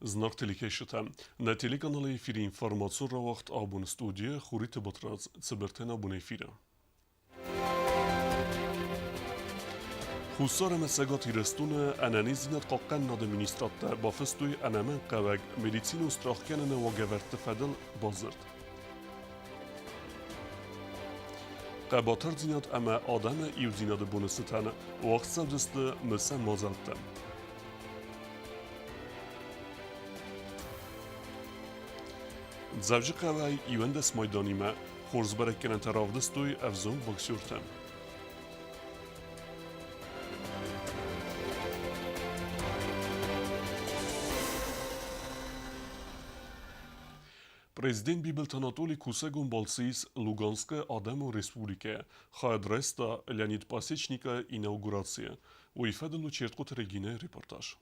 Знак телекешта. На телеканале эфире информацию равахт абун студия хурит батраз цибертен абун эфира. خصوصا مساقات يرستون أناني زينات قاقان ناد منيستراتا بافستوي أنامان قواق مديتين استراخكاننا وغاورت فدل بازرد. قباتر زينات أما آدم إيو زينات بونستان وقت سبزست مسا مازلتا. زوج قواي يوندس ميداني ما خورز بركنن ترافدستوي أفزون بوكسيورتم. Президент Бибелт Анатолий Кусегун Балцис Луганская Адаму Республика Хадреста Леонид Пасечника инаугурация. Уифеделу Черткот Регина репортаж.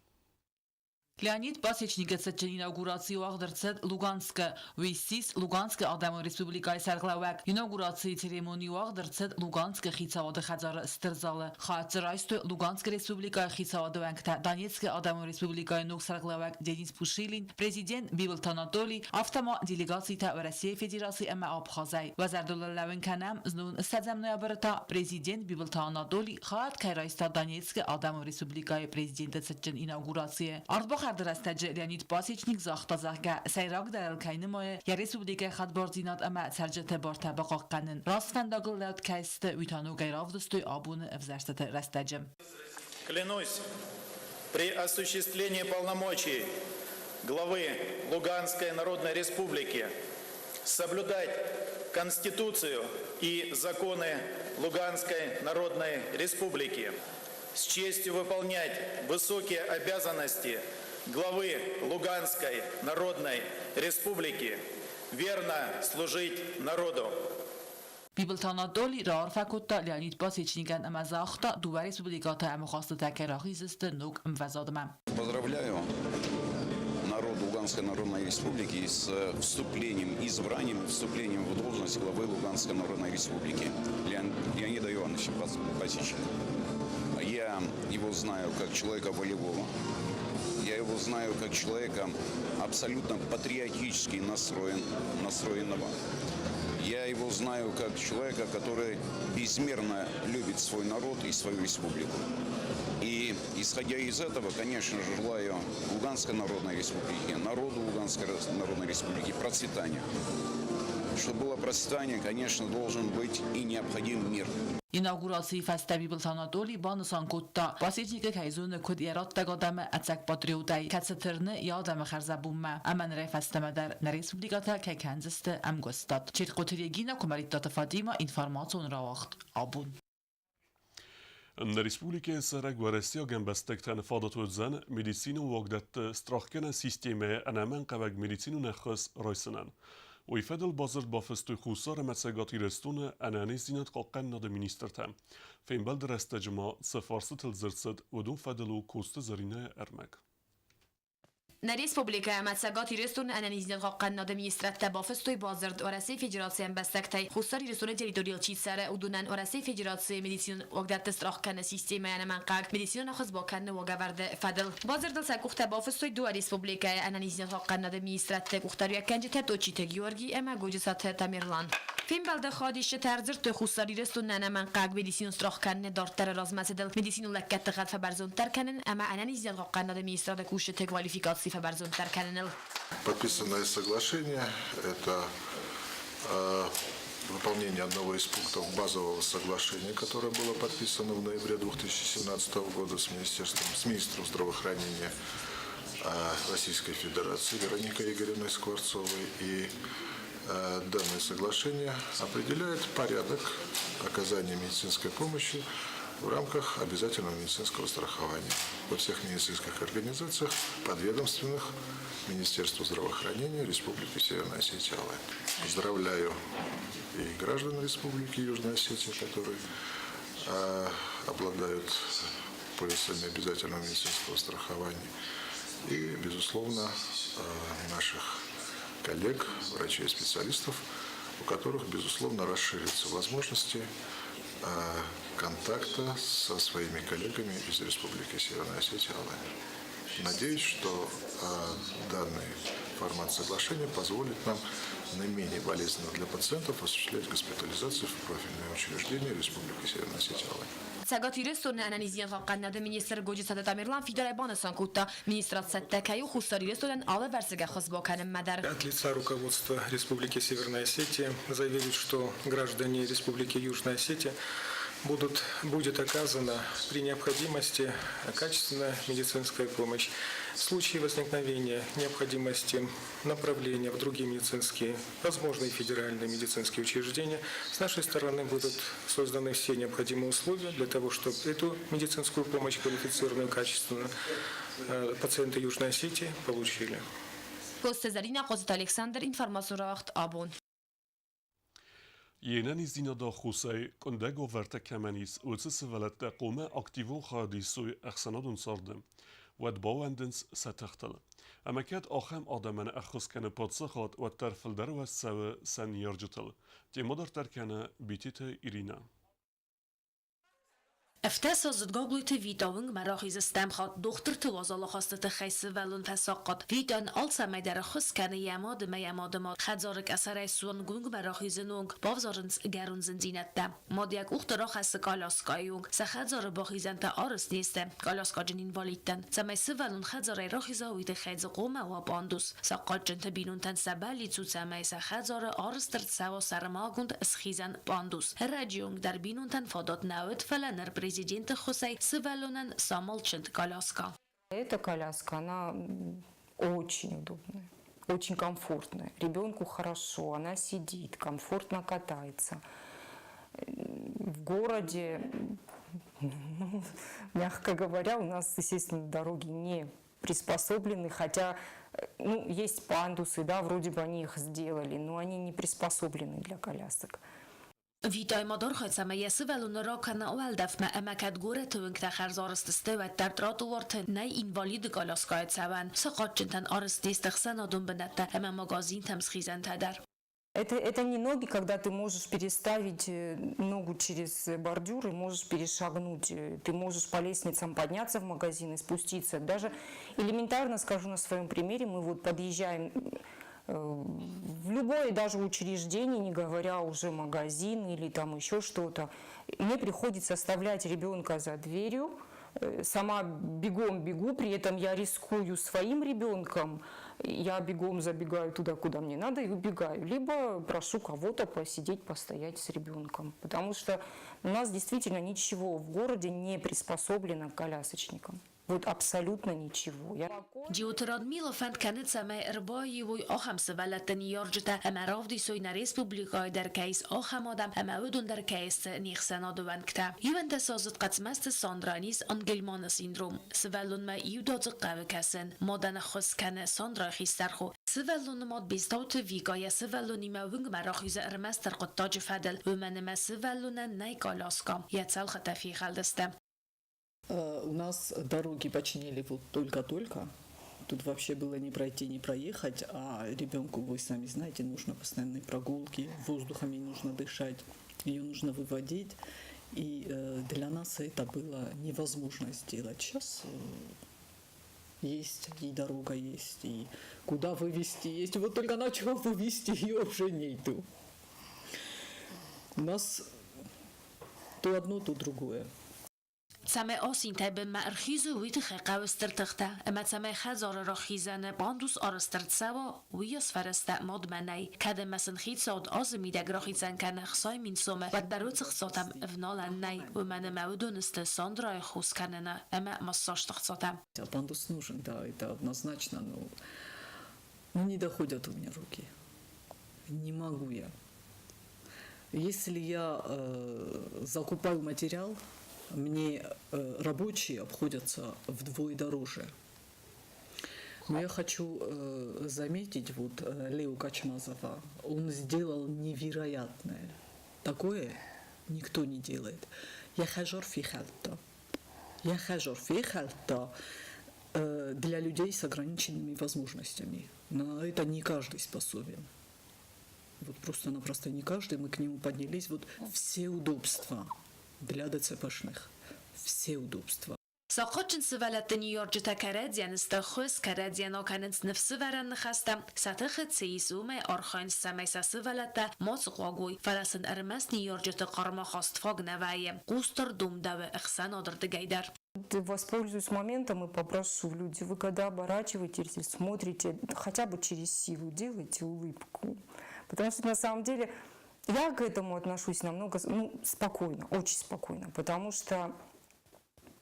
Լեոնիդ Պասեչնիկը ցեչին ինագուրացիո աղդրցետ Լուգանսկը, Վիսիս Լուգանսկը Ադամո Ռեսպուբլիկայի սարգլավակ ինագուրացիի ցերեմոնիո աղդրցետ Լուգանսկը խիցավոդը խազարը ստրզալը խացրայստը Լուգանսկը Ռեսպուբլիկայի խիցավոդը վանքտա Դոնեցկը Ադամո Ռեսպուբլիկայի նող սարգլավակ Դենիս Պուշիլին Պրեզիդենտ Բիբելտ Անատոլի ավտոմա դելեգացիա та Россия Федерации эма Абхазай Вазардуллавен канам знун стадзамноябрта Президент Бибелт Анатолий хат Кайрайста Донецкը Ադամո Ռեսպուբլիկայի Պրեզիդենտը ցեչին ինագուրացիա Ардбахардырастаджи Леонид Пасечник захтазахга сайрак даралкайны мое я республика хатбординат ама саржете борта бақаққанын расфандагыллаут кайсты уйтану гайравдыстой абуны взарстаты растаджим. Клянусь при осуществлении полномочий главы Луганской Народной Республики соблюдать Конституцию и законы Луганской Народной Республики, с честью выполнять высокие обязанности главы Луганской Народной Республики, верно служить народу. Бибелт Анатолий раар факутта Леонид Пасечникан ама захта дува республиката ама хастата керахизисты нук мвазадма. Поздравляю народ Луганской Народной Республики с вступлением, избранием и вступлением в должность главы Луганской Народной Республики Леонида Ивановича Пасечника. Я его знаю как человека волевого, я его знаю как человека абсолютно патриотически настроенного. Я его знаю как человека, который безмерно любит свой народ и свою республику. И исходя из этого, конечно же, желаю Луганской Народной Республике, народу Луганской Народной Республики процветания. Чтобы было процветание, конечно, должен быть и необходим мир. Ինաուգուրացիի ֆեստը Բիբելտ Անատոլի բանսան կոտտա Պասեչնիկը կայզունը կոդ երատ տագադամը ացակ պատրիոտայի կացաթրնը յադամը խարզաբումը ամանրե ֆեստամադար նրեսպուբլիկատա կայքանձստը ամգոստատ չերկոթերեգինա կոմարիտատը Ֆատիմա ինֆորմացիոն րավախտ աբուն Республика Сарак Варесия Гамбастектан Фадатузан медицину вагдат страхкена системе анаман каваг медицину нахас райсанан ويفضل بازر بافستو خصار مساقات يرستون أناني زينات قاقن ناد منيسترتا فين بلد رستجما سفارسة الزرسد ودون فضلو كوست زرينة أرمك На республика Мацагат Ирестун анализинат қаққан администрация бафыстой базард Россия Федерация бастактай хустар Ирестун территориал чисара удунан Россия Федерация медицин вагдат страхкана система анаманқақ медицин ахыз баканны вагаварда фадл базардал сакухта бафыстой ду республика анализинат қаққан администрация кухтар яканжи таточите Георгий эма годжисат Тамерлан فين بلد خادش ترزرت خصاری رستون نمن قاق медицин страхканны дартар размасдал медицину лаккат غاد فبرزون تركنن اما анализинат қаққан администрация куште квалификация Подписанное соглашение – это выполнение одного из пунктов базового соглашения, которое было подписано в ноябре 2017 года с министром здравоохранения Российской Федерации Вероникой Игоревной Скворцовой. И данное соглашение определяет порядок оказания медицинской помощи в рамках обязательного медицинского страхования во всех медицинских организациях, подведомственных Министерству здравоохранения Республики Северная Осетия-Алань. Поздравляю и граждан Республики Южная Осетия, которые обладают полисами обязательного медицинского страхования, и, безусловно, наших коллег, врачей и специалистов, у которых, безусловно, расширятся возможности контакта со своими коллегами из Республики Северная Осетия-Алань. Надеюсь, что данный формат соглашения позволит нам наименее болезненно для пациентов осуществлять госпитализацию в профильные учреждения Республики Северная Осетия. Цагot իրստուն անանիզիան խականնադը մինիստր գոջիսատը տամիրլան ֆիդարայ բանասան կուտա մինիստրատ սеттեկայու խուստար իրստուն ալը վերսգա խոսբոքանն մադար. От лица руководства Республики Северная Осетия заявили, что граждане Республики Южная Осетия будет оказана при необходимости качественная медицинская помощь. В случае возникновения необходимости направления в другие медицинские, возможные федеральные медицинские учреждения, с нашей стороны будут созданы все необходимые условия для того, чтобы эту медицинскую помощь, квалифицированную, качественную, пациенты Южной Осетии получили. Կոստեզարինա Խոստ Ալեքսանդր ինֆորմացիորախտ աբոն. Jenen is dina da Husay kondego verte kemenis ulse velet de qome aktivon khadisoy ahsanadun sardem wad bawendens satachtel amakat achem adamen akhus kana potsakhat wa tarfildar wa sawa san yarjutel ti modar tarkana bitite irina افتسا زدگابلوی ته ویداونگ مراخیز استم خاد دختر تو وازالا خواسته ته خیسه ولون تساقات ویدان آلسا میدر خس کنه یماد ما خدزارک اثر سون گونگ مراخیز نونگ باوزارنس گرون زندینت دم مادیک اخت را خسته کالاسکایونگ سخدزار باخیزن تا آرس نیسته کالاسکا جنین والیدن سمیسه ولون خدزار راخیزا ویده خیز قومه و باندوس ساقات جنت بینون تن سبلی تو سمیسه خدزار آرس ترد سوا سرماگوند اسخیزن باندوس رجیونگ در بینون تن فادات نوت فلنر президента Хусей Сывалунен Самолчент коляска. Эта коляска, она очень удобная, очень комфортная. Ребенку хорошо, она сидит, комфортно катается. В городе, мягко говоря, у нас, естественно, дороги не приспособлены, хотя есть пандусы, да, вроде бы они их сделали, но они не приспособлены для колясок. ویدای مادر خواهد سمیه سوالون را کنه اول دفمه امکت گوره توینک تخرز آرستسته و در درات ورتن نه اینوالید گالاسکایت سوان ساقات جنتن آرستیست اخسان آدون بنده اما مگازین تمسخیزن تدر. Это не ноги, когда ты можешь переставить ногу через бордюр и можешь перешагнуть. Ты можешь по лестницам подняться в магазин и спуститься. Даже элементарно скажу на своем примере, мы вот подъезжаем в любое даже учреждение, не говоря уже магазин или там еще что-то, мне приходится оставлять ребенка за дверью, сама бегом бегу, при этом я рискую своим ребенком, я бегом забегаю туда, куда мне надо и убегаю, либо прошу кого-то посидеть, постоять с ребенком, потому что у нас действительно ничего в городе не приспособлено к колясочникам. Вот абсолютно ничего. جیوتراد میلو فند کنید سمای اربایی وی آخم سوالتن یارجته اما رافدی سوی ریسپوبلیکای در کیس آخم آدم اما ودون در کیس نیخسنا دوان کتا یوان تسازد قطمست ساندرانیس انگلمان سیندروم سوالون ما یوداد قوی کسن مادن خس کنه ساندرا خیسترخو سوالون ماد بیستاوت ویگای سوالونی ما ونگ مراخیز ارمستر قطاج فدل و من ما سوالون نیکالاسکا یتسال خطفی خلدسته. У нас дороги починили вот только-только. Тут вообще было не пройти, не проехать, а ребенку, вы сами знаете, нужно постоянные прогулки, воздухом ей нужно дышать, ее нужно выводить. И для нас это было невозможно сделать. Сейчас есть и дорога есть, и куда вывести есть. Вот только на чего вывести ее уже нету. У нас то одно, то другое. سمه آسین تبه مرخیز ویت خیقه وسترتخته اما سمه خزار را خیزن باندوس آرسترت سوا ویاس فرسته مادمنی کده مسن خید ساد آزمی دگ خیزن کنه خسای من سومه و دروت خصاتم افنالن نی و من مودونست ساندرای خوز کننه اما مساش تخصاتم. Пандус нужен, да, это однозначно, но не доходят у меня руки. Не могу я. Если я закупаю материал, мне рабочие обходятся вдвое дороже. Но я хочу заметить, вот Лео Качмазова, он сделал невероятное. Такое никто не делает. Я хажор фихальта. Я хажор фихальта для людей с ограниченными возможностями. На это не каждый способен. Вот просто-напросто не каждый. Мы к нему поднялись. Вот все удобства. Для ДЦПшных. Все удобства. ساقاچن سوالت نیورج تکردیان استخوز کردیان آکننس نفس ورن خستم سطح سیسوم آرخاین سمیس سوالت ماس قاگوی فلسن ارمس نیورج تقارما خواست فاگ نوایم قوستر دوم دو اخسان آدرد گیدر. Воспользуюсь моментом и попрошу люди, вы когда оборачиваетесь или смотрите, хотя бы через силу делайте улыбку. Потому что на самом деле я к этому отношусь намного спокойно, очень спокойно. Потому что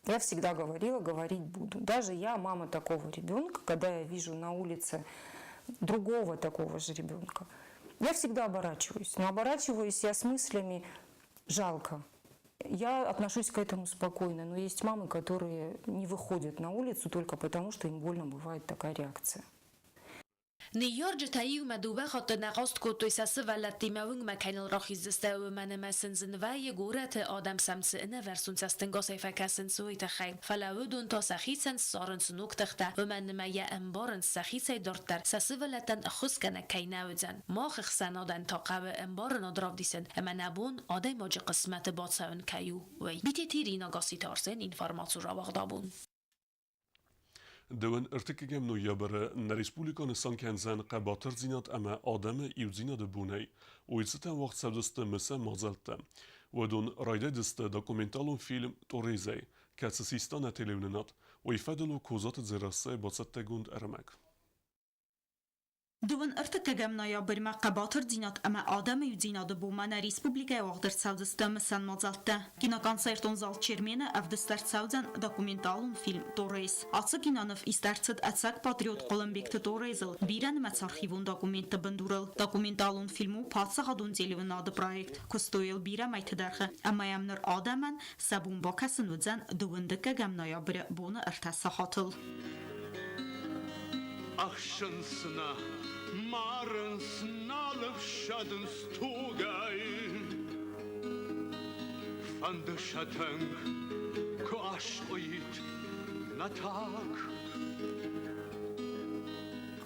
я всегда говорила, говорить буду. Даже я, мама такого ребенка, когда я вижу на улице другого такого же ребенка, я всегда оборачиваюсь. Но оборачиваюсь я с мыслями «жалко». Я отношусь к этому спокойно, но есть мамы, которые не выходят на улицу только потому, что им больно бывает такая реакция. نیورج تایی مدوبه خاط نقاست که توی سه ولتی موند مکانل راخیز دسته و من مسنزن و یه گورت آدم سمس نه ورسون سستنگا سیفه کسن سوی تخیل فلاودون تا سخیسن سارن سنوک تخته و من ما یه انبارن سخیسای دارتر سه ولتن خس کنه کی نودن ما خسن آدن تا قبل انبارن آدراف دیسن اما نبون آدم ماج قسمت بادسون کیو وی بیتی تیری نگاسی تارسن اینفرماسیون را واقعابون. Dön ارتكجم نو يبر نريسبوليكا نسان كنزن قباتر زينات اما آدم يوزينا دبوني ويلستن وقت سبدست مسا مازلتا ودون رايده دست دوكومنتالون فيلم توريزي كاتسيستان تليونات ويفادلو كوزات زراسة باتست گوند ارمك. Դուվն ըրտկգեմնայա բրմա կաբաթր ձինատ əmə Adəm Yüzinadı bu mənə Respublikaya vaqdır savdısda məsən mazaltda. Kinokonserton zal Çermeni əvdistər savdan dokumentalun film Torres. Atsı kinanıv istərçid ətsək patriot Qolumbikti Torresıl birən mətsarxivun dokumenti bındurıl. Dokumentalun filmu patsa qadun zelivin adı proyekt. Kustoyel birə məytidərxi. Əmə yəmnir Adəmən səbun bakasın vədzən duvındqgəmnaya biri bunu ırtəsə xatıl. Axşınsına, marınsına alıp şadın stugay Fandı şatın, ku aşk oyit, natak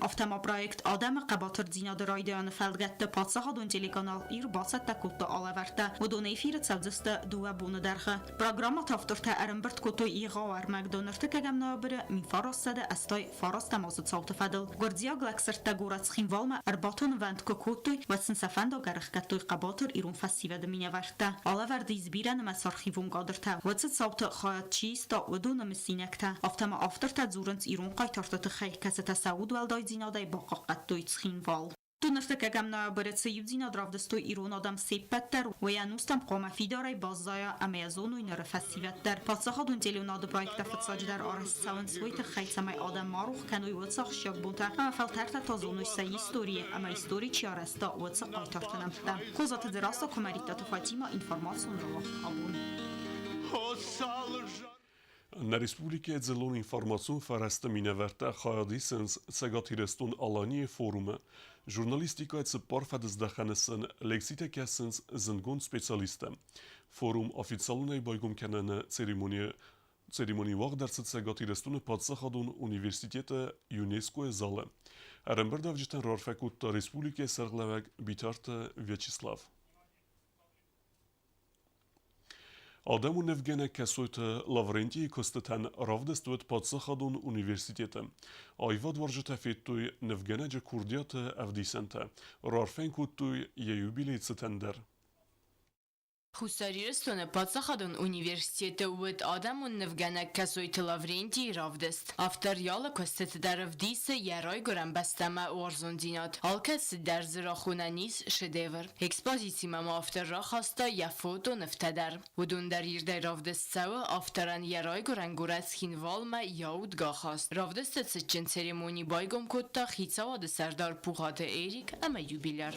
Avtomoproyekt Adem Qabatır Zinadı Raydiyanı fəlqətdə Patsaxadun telekanal ir basətdə kutda alavərdə və donu efiri çavcıstı duva bunu dərxi. Programa taftırtə ərimbird kutu iğa vərmək donırtı kəgəmnə biri min farassədə əstay faras təmazı çavtı fədil. Gordziya qləksirtdə qorat xinvalmə ərbatun vənd kukutuy və sinsəfəndə qərixkəttuy Qabatır irun fəssivədə minə vərdə. Alavərdə izbirən məsarxivun qadırtə və çı çavtı xayat çiyista və donu misinəkdə. Avtoma aftırtə zurınc irun qaytartı xəy kəsətə Saud vəldای Zinaday baqaqat doyt xinval. Tunırtık əgəmnaya bırıtsı Yüzina dravdıstoy İron adam seppətlər və yanustam qoma fidaray bazzaya əməyəzonu inərə fəssivətlər. Patsaxadun televnadı proyektə fıtsacılar arası savın svoytı xəyçəməy adam maruq kənuy vıtsaq şyak bunta. Əmə fəltərtə tazonuş say istoriye, əmə istori çiyarəstə vıtsaq qaytartınamtda. Kozatı dirasta komaritatı Fatima informasiyon ravaxt abun. Në Respublike e Zelon informacion fareste mineverte xajadisens cegatirestun alanie forume, jurnalistika e cëpar fedëzdëkhanësën leksite kesens zëngun specialiste. Forum oficialun e bajgum kene në cerimoni vaqdërcët cegatirestun e Patsaxadun Universitete UNESCO e Zale. Erëmbërdav gjithën rarfekut të Respublike e Sërglevek bitartë Vjeqislav. Ademu nevgene kesojtë Lavrenti i kostëten ravdestuet Patsaxadun Universitete. Ajvad vargjët e fettuj nevgene gjë kurdjatë evdisente. Rarfen kuttuj je jubilejtë së tender. Хусарирстон Пацахадун университети уд адамун невгенек касойти Лаврентий равдест. Автор яла костет даравдисе ярай горам бастама орзундинат. Алкес در زراخونه نیس شدیور. اکسپوزیسی مما افتر را خواسته یا فوتو نفتدر. ودون در یرده ravdest سوا افتران yarای goran گورت خینوال ما یاودگاه خواست. ravdestet سچن سریمونی بایگم کتا خیتسواد سردار پوخات ایریک اما یوبیلر.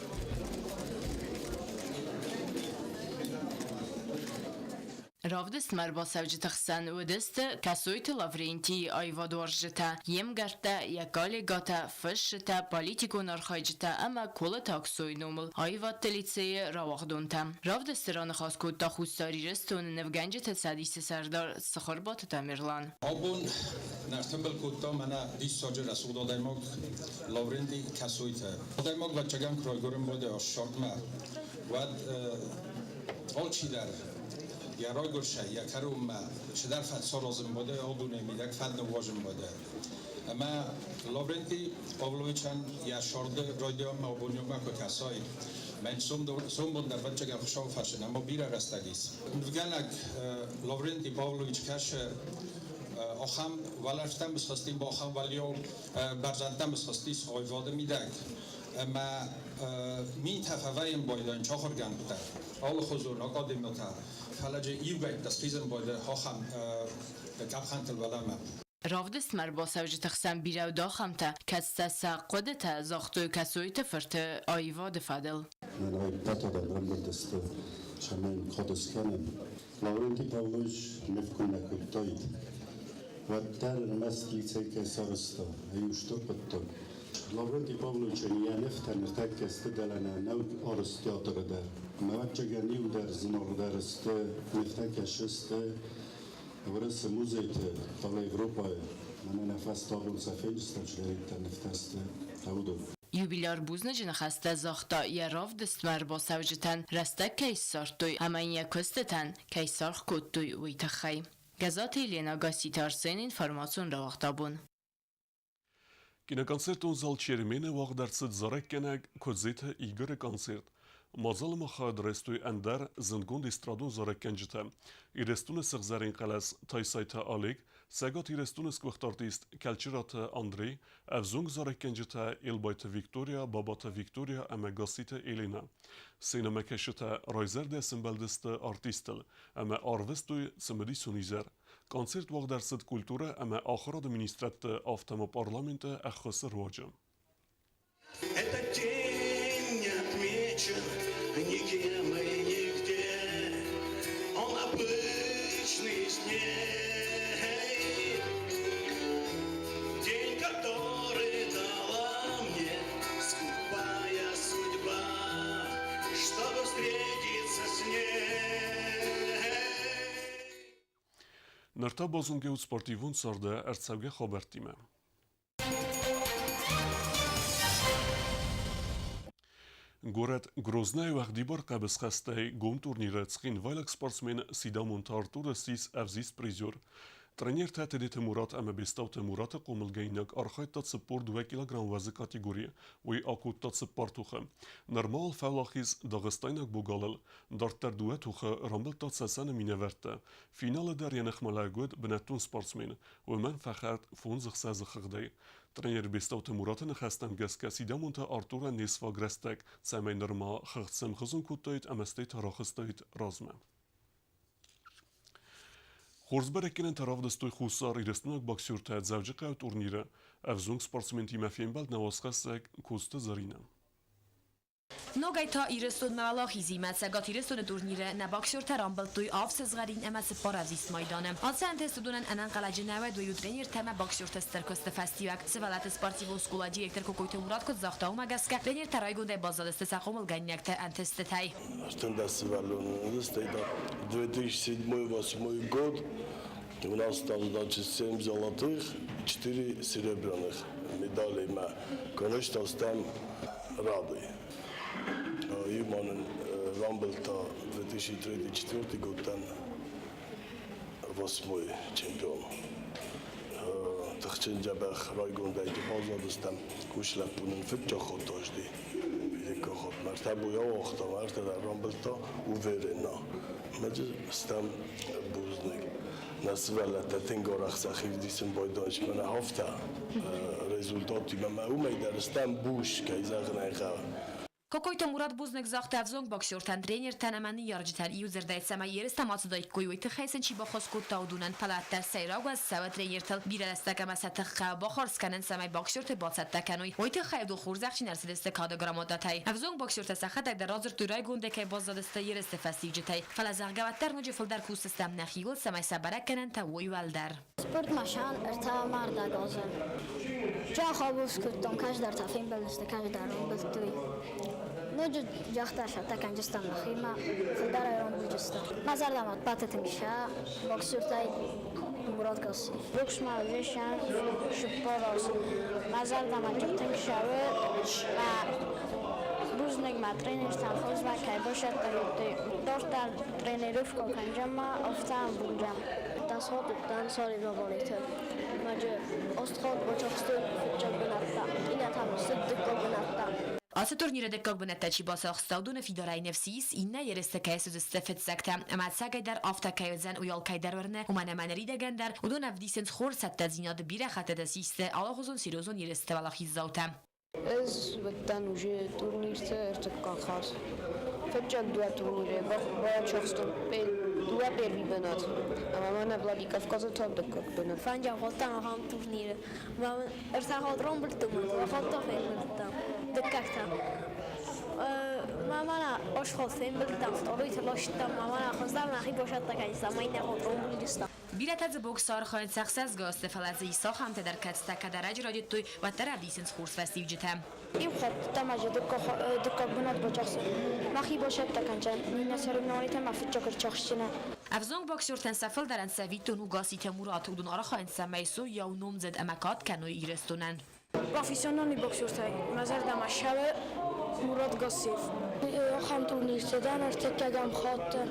Ravdest merba savcı tıxsan u dest kasoyt Lavrenti ayvadorjta yem garta yakale gata fışta politikon arxayjta ama kola taksoy nomul ayvad telitseye ravagdonta. Ravdest ran khas kutta khustari reston nevganje tsadisi sardar sıxırbat tamirlan. Abun nartembel kutta mana dis sajı rasul daimog Lavrenti kasoyta. Daimog bachagam kroygorim bode shortma. Vad olchidar گرای گرشه یکرم شدر فدسا لازم بوده آدونه میدک فد نواجم بوده اما لابرنتی پاولویچان یا شارده رایدیام مابونیوم که کسایی من سوم بوده بچه که خوشا و فشن اما بیره رستگیست نوگنک لابرنتی پاولویچ کش آخام ولشتم بسخستیم با آخام ولیو برزندم بسخستی سایواده میدک اما می تفاویم بایدن چهار گنده آل خزون آکادمیتا فلج ایوگای دستیزن بایده آخام کابخانتل ولامه رافدست مر با سوج تخسم بیرو داخمتا کستسا قدتا زاختو کسوی تفرت آیوا دفادل من های بطا دارم بردست شمین خودست کنم لورنتی پاولوش نفکن نکلتاید و در مسکیچه که سرستا ایوشتو پتو لورنتی پاولوش نیا نفتن ارتک است دلنا نو آرستیاتر در موجه نیو در زنار درست نفتک شست ورس موزیت طال اوروپا من نفس تابون سفید استشریت نفتست تودو یوبیلار بوزن جنخسته زاختا یا راف دستمر با سوجتن رسته کیسار توی همین یک کستتن کیسار خود توی ویتخی گزات لینا گاسی تارسین اینفرماسیون را وقتابون Kine koncertun zal çerimene vaq dersit zarek kenek kozete igere koncert. Mazal maxad restoy ender zengund istradun zarek kencite. İrestune sığzarin qalas taysayta alik, segat irestune skvaxt artist kelçirata Andrei, evzung zarek kencite ilbayta Victoria, babata Victoria eme gasite Elena. Sinema keşite rayzer de simbeldiste artistel, eme arvestoy simedi sunizer. Konцерт вог درصد культура ама ахыр администрация автома парламента ахысы роджа. Этот день не отмечен никем и нигде, он обычный из дней, день, который дала мне скупая судьба, чтобы встретиться с ней. Nërta bazunge u sportivun sërde ertsevge xabertime. Goret Grozne u axdibar qabës xastej gom turniret skin vaylak sportsmen Sidamon Tartur sis evzis prizor. Trener Tətedi Temurat eme bestav Temurat qomilgeynek arxayt tat sport 2 kilogram vazı kategoriye u akut tat sport tuxe. Normal fevlaxiz Dağıstaynak bugalil dartar duet tuxe rambıl tat sesene mineverte. Finale der yenexmala god benetun sportsmen u men faxart funzıq sazı xıqday. Trener bestav Temurat nexastem geske Sidamon ta Artura nesva grestek semey normal xıqtsem xızun kuttayt amesteyt raxistayt razme. Хорсберекенен тарав дастой хусар ирестунак боксюрта завжика турнира, евзунг спортсмен тима фембалд навасхасак коста зарина. Nogajta irestun malachizi metszegat irestun turnire na boksur terambel tuj avszezgarin emes parazist majdanem. Alcen testudunen enen qalajı nevet ve yudrenir tema boksur tester kosta festival. Sevalat sportivo skula direktor kokoyte Murat kod zaxta umagaska. Renir taraygunde bazadeste saqomul ganyakte antestetay. Что фестиваль стоит 2007-2008 год. У нас там, значит, 7 золотых, 4 серебряных медалей. Мы, конечно, там рады. Юманен Рамбелта 2003-2004 год там 8-й чемпион. Тахченджабах райгонда базадыстан кушлапунун фитчахот дошти. Великохот мартабуя охта мартада Рамбелта уверена. Маджи стам бузник. Насвалата тенгорах сахивдисен бойдоч мана хафта результати мама умейдар стам буш кайзагнайха. Kokoyta Murat Buznek zaxta evzong boksyortan trener tenemeni yarjıtan iuzerdayt sema yeris tamatsıdayt koyuyt xeysen çi baxos kutta udunan palatta seyrag ve sava trener tel birelestaka masata xa baxorskanen semay boksyorte batsata kanoy oyt xaydu xurzaqchi nersedeste kada gramodatay evzong boksyorte saxatak der razır turay gunde kay bazadeste yereste fasijitay falazargavattar noje fuldar ku sistem naxiyol semay sabarakenen ta woyvaldar sport mashan erta marda gozem ja xabus kutton kajdar tafin beliste kajdar beltoy نوجد جاختاش تكن جستم خيمة في الدار يوم بجستا ما زال ما باتت مشاء بوكسور تاي مراد قصي بوكس ما جيشان شباراس ما زال ما جبت مشاء ما روزنگ ما ترینرستان خوز و که باشد داشتن ترینروف کنجام افتام بودم تصاد دان سالی دوباره ماجر استخوان بچه‌ستون فوتبال بنفتا این هم صدق بنفتا Az a turniere dekkak benetteci baszaksztaudun a fidarai nefsis, inne jerezte kejszöz összefetszekte, amát szágajder aftakajözzen ujalkajderörne, umane mane ridegender, udon avdiszenc horszette zinad bire hatede sziste, alahozon szírozon jerezte valahizzauta. Ez vettem ugye turnírte értek az. Fetjak dua turníre, vagy csak dua pervi benat. Ama mana Vladikavkazot habdakak benat. Fanja voltam a ham turníre. Ma értek romboltam, voltam felvettem. Dekkaktam. Ma mana ashkhod felvettem, storit lastam, ma mana khazdam nahi boshattak aysa, ma ina rombolista. Biletedze boxar khajn saxas gaste faladze isa ham te der ketste kadaraj raditui va teradisens khurs festivjitem. این خط تماجد دکا بنات بچه‌س. مخی باشد تکنجن. نینا سرمناریت مفید چکر چخشنه. افزونگ باکسورتن سفل درن سویتون و گاسیت مرات ودون آرخاین سمیسو یا نومزد امکات کنوی ایرستونن. پروفسیونالی باکسورتای مزار دمشقه مراد گاسیف. خام تورنیر شدن ارتکاگم خاطر.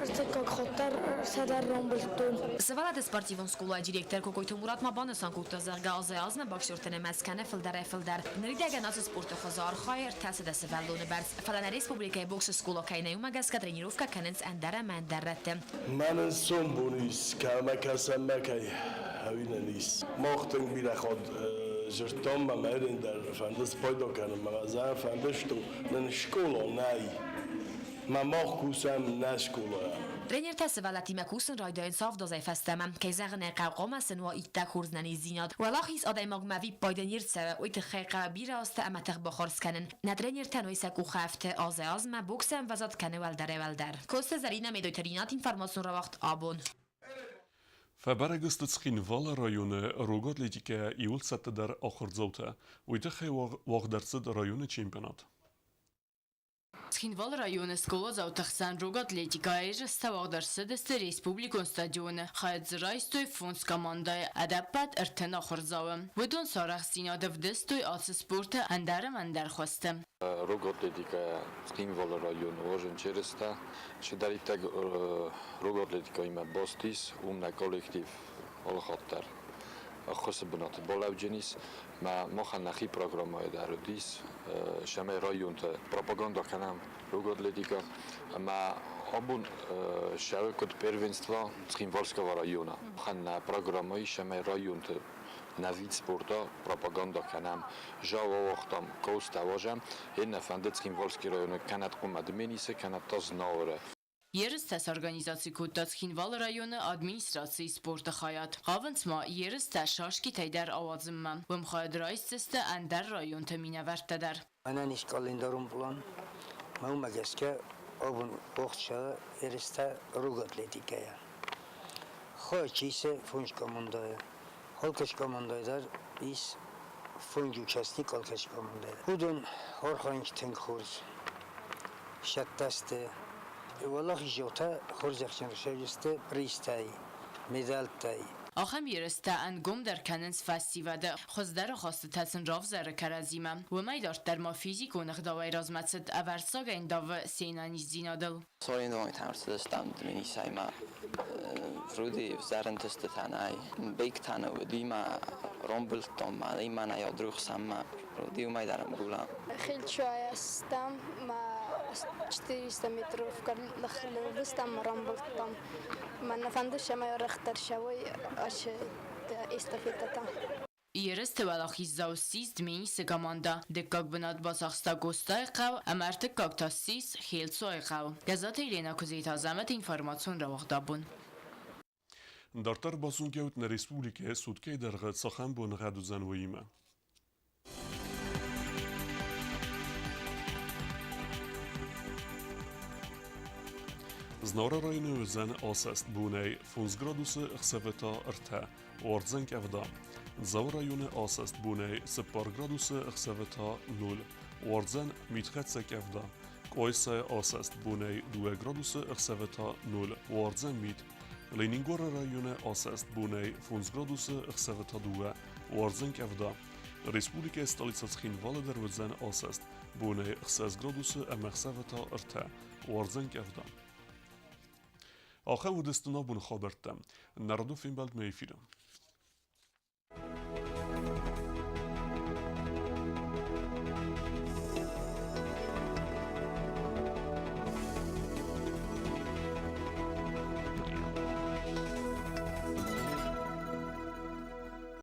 ارتکاگ خاطر صدر رامبلتون. سوالات سپارتیون سکولا دیرکتر کوکویتو مراد مابانسان کوتازرگا آزم باکسورتن مسکنه فلدر. نریدگن از سپورت خزار خایر تاسد سوالون برس. فلان ریسپوبلیکای بوکس سکولا کاینایو مگاسکا ترینیروفکا کننس اندره من درته. من سومبونیس کامکاسم مکای هویننیس. ماختن بیره خود جرتام ممرن در فندس پیدا کنم مغازه فندش تو نشکولا نای. ما ماخوسم نشکولا. Trener tessevalati mekusen rajdain savdozai festemem, kejzerne qawqamasen wa ittak hurznani zinad. Walachis adai magmavi pajdanirtse oit khayqa biraste amater bakharskanen. Na trener tanoisak u khafte azma boksem vazat kane welder. Koste zarina medoiterinat informasjon rawacht abon. فبرگست تسخين رایون روگاتلیتیکه ایول سته در آخر زوته و خی واق درصد رایون چیمپیونات. Схинвал района скола заутахсан ругатлетика ежеста واق درصد است республикон стадион خایت زرایستوی فونس командای ادبت ارتن آخر زاوم ودون سارخ سیناد ودستوی آس سپورت اندر خواستم. Rugoatletika Skinval rajon uložen čeresta, še daritek rugoatletika ima Bostis, umna kolektiv olhatar. خاص بنات بالاوجنیس ما مخنخی پروگرامای دارودیس شما رایون تا پروپاگاندا کنم روگاتلیتیکا ما آبون شاید کد پروینسلا سخینوالسکا و رایونا خن پروگرامای شما رایون تا نوید سپورتا پروپاگاندا کنم جا و وقتام کوست واجم این نفنده سخینوالسکی رایون کند قومد منیسه کند تاز ناوره. Երստես օրգանիզացիքուտած Խինվալ ռայոնը ադմինիստրացիի սպորտը խայատ։ Ղավնցմա երստը շաշկի թայդար ավազմմա։ Վմ խայդրայստը անդար ռայոն թմինավարտադար։ Անան իս կալենդարում պլան մաումագեսկը obun boxça yeriste rugatletikaya. Xoçise funç komandaya. Halkaç komandaylar biz funç участник halkaç komandaya. Budun horxanç tenkhuz. Şattaste. Vallahi jota xorzaqçın şeviste pristay. Medaltay. آخم یرسته انگم در کننس فستیواده خزدر خواسته تسن راف زره کرازیمم و میداشت در ما فیزیک و نخداوی رازمتسد اورساگ این داو سینانی زینادل سوین دوای تمرسد استم دمینی سایما فرودی زرن تست تنای بیک تنه و دیما رامبل تام دیما نیا دروخ سما فرودی و میدارم بولم خیلی شویه استم ما 400 متر داخل بستم رامبل تام من نفندش ما رختر شوی اش استفیدتم Երեսте վալախիս զաուսիս դմինի սգամանդա դեկակ բնատ բասախստա գոստայ խավ ամարտը կակտասիս խիլցոյ խավ գազատ Елена Кузейтազամет ինֆորմացիոն ռավախտաբուն Դարտար բասունկեուտն ռեսպուբլիկե սուտկե դերղը ծախան բուն ղադուզան վույիմը Znora rajonu zan asast bunei 15 gradusy chseveta rte, ordzen kevda. Zau rajonu asast bunei 10 gradusy chseveta 0, ordzen mitchetse kevda. Koise asast bunei 2 gradusy chseveta 0, ordzen mit. Leningora rajonu asast bunei 15 gradusy chseveta 2, ordzen kevda. Respublika stolica Tsxinvala در وزن آسست بونه 6 گرادوس امخسوتا ارتا وارزن کردن. آخر ودستنا بون خابرتم نردو فیلم بلد میفیرم.